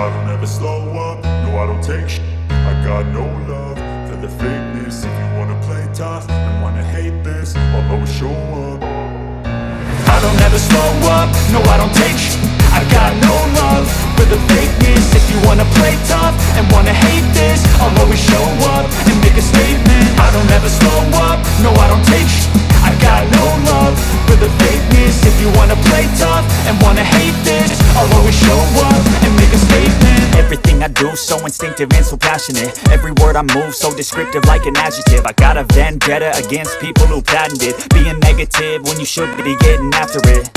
I don't ever slow up, no I don't take shit. I got no love for the fakeness. If you wanna play tough and wanna hate this, I'll always show up. I don't ever slow up, no I don't take shit. I got no love for the fakeness. If you wanna play tough and wanna hate this, I'll always show up and make a statement. I don't ever slow up, no I don't take shit. I got no love for the fakeness. If you wanna play tough and wanna hate this, I'll always show up and make a statement. Everything I do so instinctive and so passionate. Every word I move so descriptive like an adjective. I got a vendetta against people who patented being negative when you should be getting after it.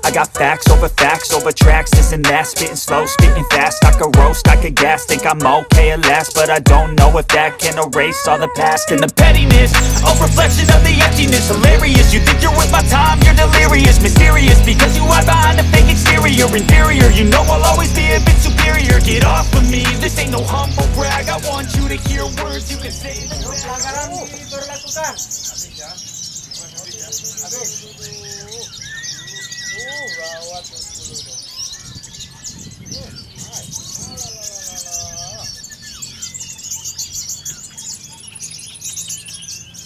I got facts over tracks, this and that. Spitting slow, spitting fast. I could roast, I could gas. Think I'm okay at last, but I don't know if that can erase all the past. And the pettiness, a reflection of the emptiness. Hilarious, you think you're worth my time, you're delirious. Mysterious, because you hide behind a fake exterior. Inferior, you know I'll always be a bit superior. Get off of me, this ain't no humble brag. I want you to hear words you can say. Rawat 10 tuh.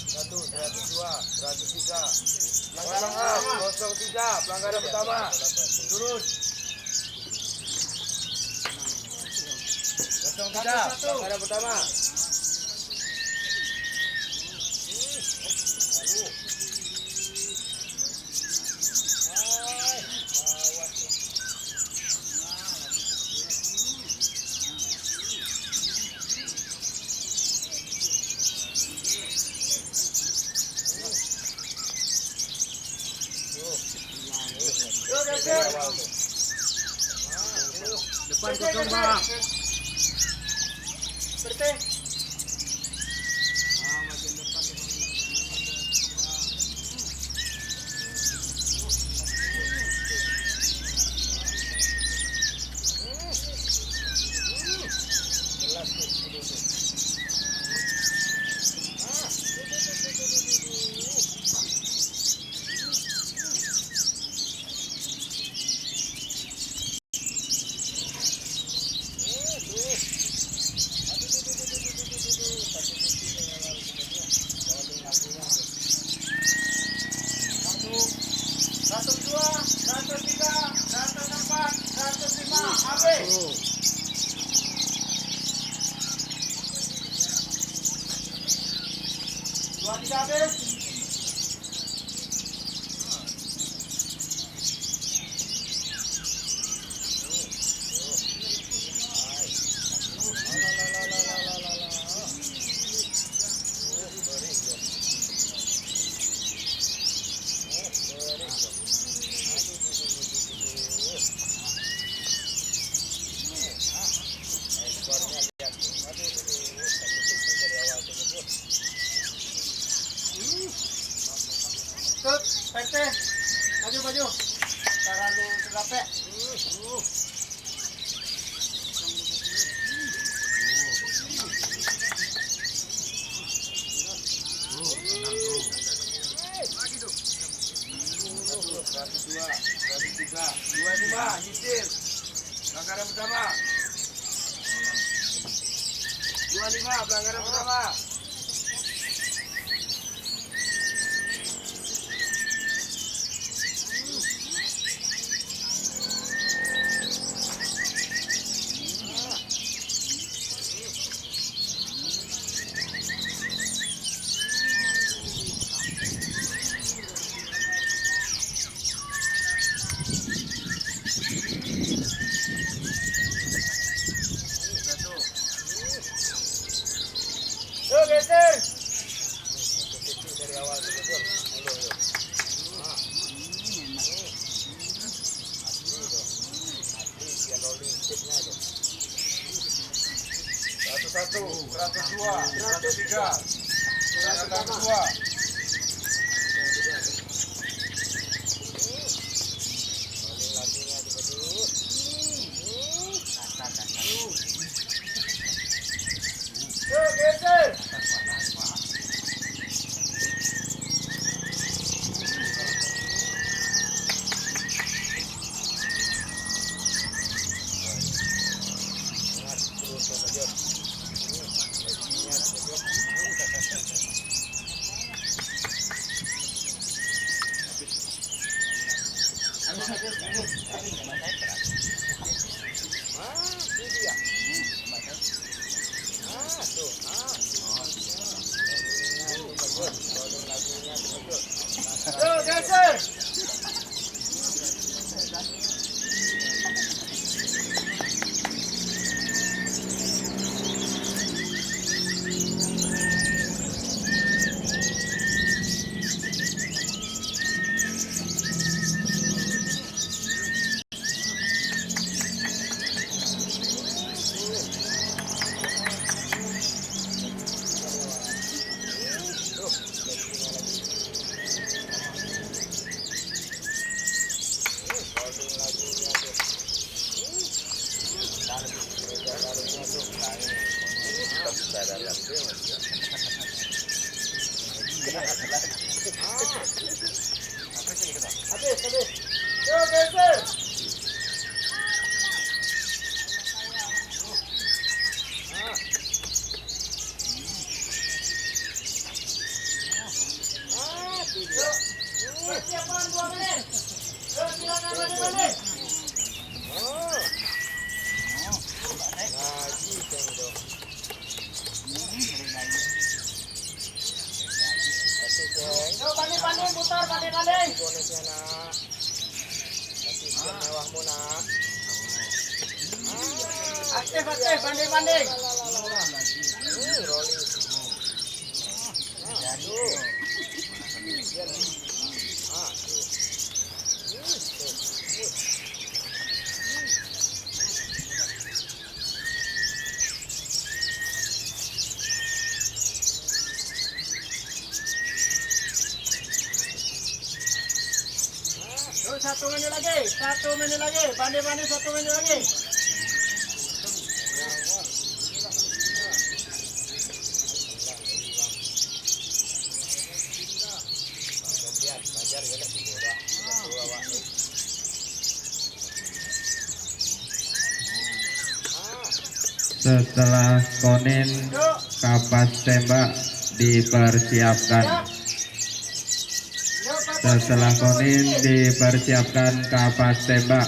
Satu, 102, 103. Pelanggaran 03, pelanggaran pertama. Turun. 03, pelanggaran pertama. Depan kosong bang. Berhenti. Maju. Cara lu tergape. Pelanggaran pertama. 25, pelanggaran pertama. Dari awal dulu. Satu, 102, 103, 102. banding. Satu menit lagi, banding 1 menit lagi. Setelah konin kapas tembak dipersiapkan. Setelah konin dipersiapkan kapas tembak.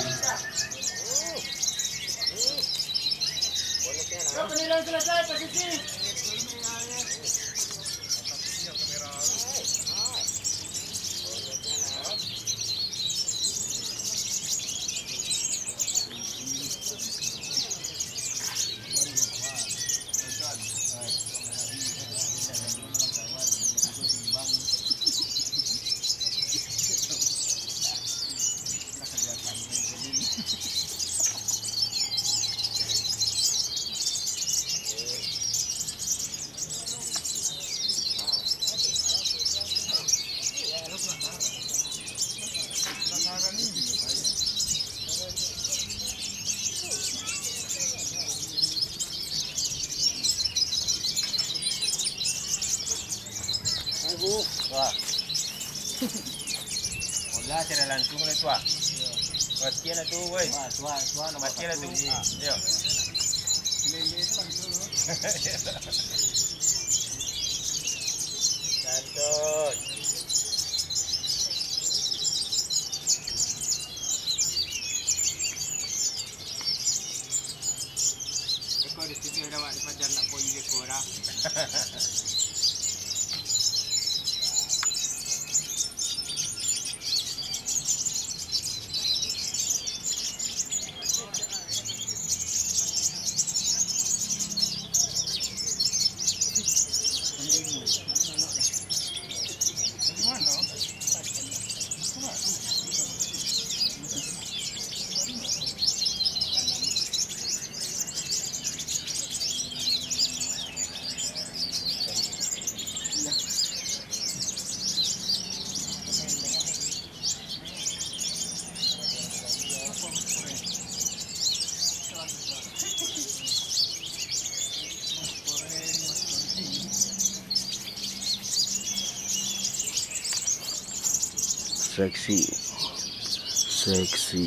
Penilaian selesai, posisi. Wah. Wala cara langsung le tua. Matian na tu weh. Tua matian na tu. Yo. Santot. Kau di sini ada wak di pajar nak poin je korang. Seksi